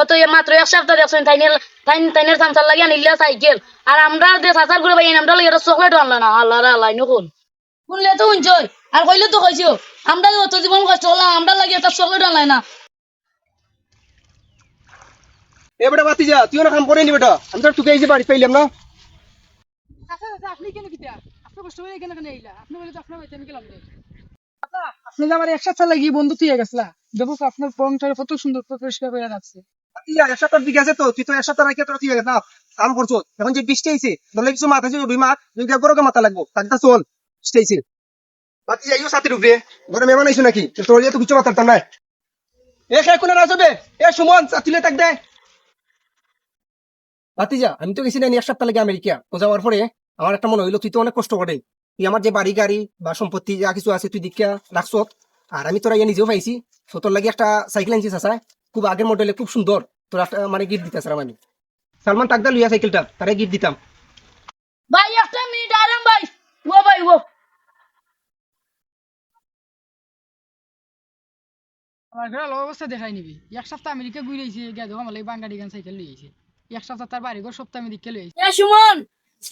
তো মাত্র এক সপ্তাহ দেখছেন তাইনের সামসার লাগে আনিলা সাইকেল আর আমরা যে সাসার করে ভাই আমরা লাগে চকলেট আনলা না আল্লাহ রে আল্লাহ নকুন শুনলে তো শুনছই আর কইলে তো কইছো আমরা অত জীবন কষ্ট হলাম আমরা লাগে একটা চকলেট আনলাই না এ বেটা বাতিজা তুই না কাম করে নি বেটা আমি তো টুকে এসে বাড়ি পাইলাম না। আপনি কেন কিতা আপনি কষ্ট করে কেন কেন আইলা আপনি বলে তো আপনার বাড়িতে আমি গেলাম আপনি যে আমার একসাথে লাগি বন্ধু তুই গেছলা দেখো তো আপনার পংটারে কত সুন্দর পরিষ্কার করে রাখছে বাতিজা এক সপ্তাহ দিকে আছে তো তুই তো এক সপ্তাহ রাখি তোর ঠিক আছে না কাম করছো এখন যে বৃষ্টি আইছে ধরলে কিছু মাথা যে বিমা যদি বড়কে মাথা লাগবো তাকে চল বৃষ্টি আইছে বাতিজা ইও সাথে রূপে ঘরে মেহমান আইছো নাকি তোর তো কিছু মাথার না এ কে কোন রাজবে এ সুমন তুলে তাক দে বাতিজা আমি তো গেছি না এক সপ্তাহ লাগে আমেরিকা তো যাওয়ার পরে আমার একটা মনে হইলো তুই তো অনেক কষ্ট করে তুই আমার যে বাড়ি গাড়ি বা সম্পত্তি যা কিছু আছে তুই দীক্ষা রাখছ আর আমি তোরা ইয়া নিজেও পাইছি তো তোর লাগে একটা সাইকেল আনছিস আসা খুব আগের মডেলে খুব সুন্দর তোর একটা মানে গিফট দিতেছিলাম আমি সালমান তাকদা লইয়া সাইকেলটা তারে গিফট দিতাম ভাই একটা মিনিট আরাম ভাই ও ভাই ও আমার ঘরের অবস্থা দেখাই নিবি এক সপ্তাহ আমেরিকা ঘুরে আইছি গিয়া দেখো আমার বাঙ্গাড়ি গান সাইকেল লিয়ে আইছে এক সপ্তাহ তার বাড়ি ঘর সপ্তাহ আমি দেখে লিয়ে এ সুমন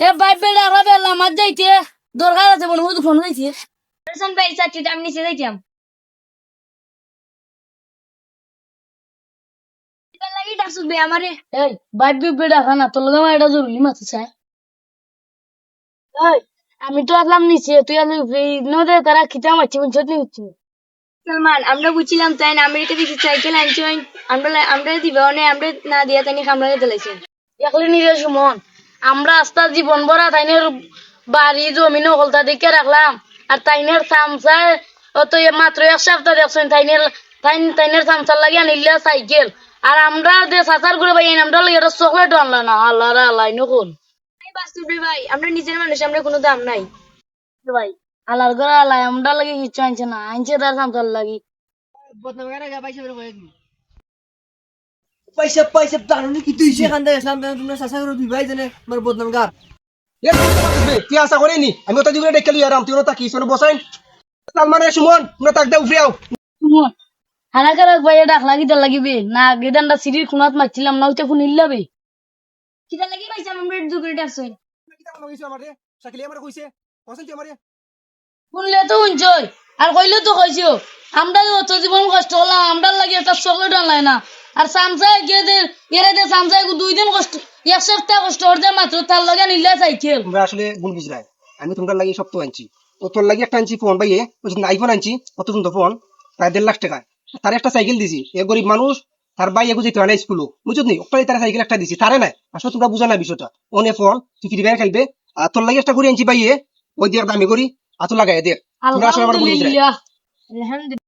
এ ভাই বেড়া রাবে লামাত যাইতে দরকার আছে বন্ধু তো ফোন যাইছে রেশন ভাই চাচিটা আমি নিচে যাইতাম এটা লাগি ডাকছুস বে আমারে এই ভাই বেড়া খানা তোর লগে আমার এটা জরুরি মাথা চাই এই আমি তো আসলাম নিচে তুই আসলে নদে তারা খিতা মারছি বুঝছ নি হচ্ছে সালমান আমরা বুঝছিলাম তাই না আমেরিকা থেকে সাইকেল আনছি আমরা দিবে অনেক আমরা না দিয়া তাই খামড়াকে দিলাইছে দেখলে নিজে সুমন আমরা আস্তা জীবন ভরা তাইনের বাড়ি জমি নকলতা দেখে রাখলাম আর তাইনের সামসায় অত মাত্র এক সপ্তাহ দেখছেন তাইনের সামসার লাগে আনিলা সাইকেল আর আমরা যে সাসার করে ভাই আমরা লাগে চকলেট আনলা না আল্লাহ রে আল্লাহ নকুন বাস্তব রে ভাই আমরা নিজের মানুষ আমরা কোনো দাম নাই ভাই আল্লাহর ঘরে আল্লাহ আমরা লাগে কিছু আনছে না আনছে তার সামসার লাগি বদনাম করে গা পয়সা বের করে দিবি পয়সা পয়সা জানো কি তুই সেখান থেকে আসলাম তোমরা চাষা করে দুই ভাই জানে আমার বদনাম গার তুই আশা করিনি আমি ওটা দিকে ডেকে লইয়া রাম তুই ওটা কি শোনো বসাইন সালমানের সুমন না তাকদা উফরিয়াও সুমন হানাকার ভাই ডাকলা কিটা লাগিবে না গেদানটা সিঁড়ির খুনাত মারছিলাম না ওইটা ফোন ইল্লাবে কিটা লাগি পাইছে আমরা দুপুরে ডাকছই শাকিলি আমারে কইছে কইছেন তুই আমারে শুনলে তো শুনছই আর কইলে তো কইছো আমরা অত জীবন কষ্ট হলাম আমরা লাগে একটা চকলেট আনলাই না আর সামসায় গেরে দে সামসায় 2 দিন কষ্ট এক সপ্তাহ কষ্ট হতে মাত্র তার লাগে নিলে সাইকেল তোমরা আসলে ভুল বুঝলাই আমি তোমার লাগি সব তো আনছি ও তোর লাগি একটা আনছি ফোন ভাইয়ে ওই যে আইফোন আনছি কত সুন্দর ফোন প্রায় 1.5 লাখ টাকা তার একটা সাইকেল দিছি এ গরিব মানুষ তার ভাই এগো যেতে হয় না স্কুলও বুঝছো নি ওটাই তার সাইকেল একটা দিছি তারে নাই আসলে তোমরা বুঝা না বিষয়টা অনে ফোন তুই ফ্রি ফায়ার খেলবে আর তোর লাগি একটা করে আনছি ভাইয়ে ওই দিয়ে দামি করি আর তো লাগাই দে তোমরা আসলে আমার ভুল বুঝলাই আলহামদুলিল্লাহ আলহামদুলিল্লাহ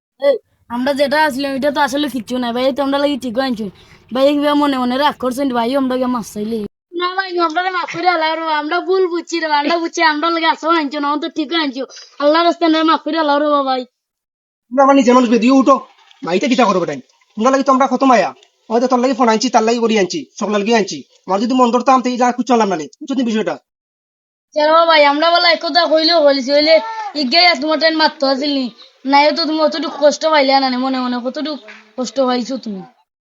আমরা যেটা আসলাম এটা তো আসলে কিচ্ছু নাই ভাই তো আমরা লাগি ঠিক আনছি ভাই কিবা মনে মনে রাগ করছেন ভাই আমরা মাছ চাইলে না ভাই আমরা মাছ করে আলারো আমরা ভুল বুঝছি রে আমরা বুঝছি আমরা লাগে আসো আনছো না তো ঠিক আনছো আল্লাহর রাস্তায় মাছ করে আলারো ভাই তোমরা আমার নিজের মানুষ বেদিয়ে উঠো মাইতে কিটা করবে টাইম তোমরা লাগি তোমরা কত মায়া হয়তো তোর লাগি ফোন আনছি তার লাগি করি আনছি সকল লাগি আনছি আমার যদি মন ধরতাম তো এই যা কিছু আনলাম না বুঝছো নি বিষয়টা চলো ভাই আমরা বলা একথা কইলেও বলিছি হইলে ইগাই তোমার টাইম মারতে আসিলি নাই তো তুমি অতটুকু কষ্ট পাইলে না মনে মনে কতটুকু কষ্ট পাইছো তুমি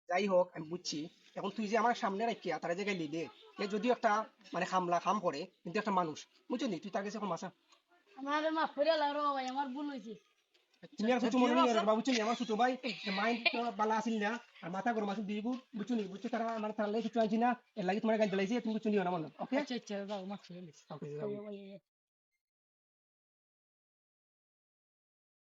যাই হোক আমি বুঝছি এখন তুই যে আমার সামনে রাখিয়া তার জায়গায় লিদে এ যদিও একটা মানে খাম করে কিন্তু একটা মানুষ বুঝছো নি তুই তার কাছে ক্ষমা চা। আমার মাফ করে আলারো ভাই আমার ভুল হয়েছে তুমি আর কিছু মনে নেই বাবু বুঝছো নি আমার ছোট ভাই মাইন্ড বালা আসিল না আর মাথা গরম আসিল দুই গুণ বুঝছো নি বুঝছো তারা মানে তার লাগি কিছু আনছি না এর লাগি তোমার গান জ্বালাইছি তুমি বুঝছো নি না মনে ওকে আচ্ছা আচ্ছা বাবু মাফ করে দিস ওকে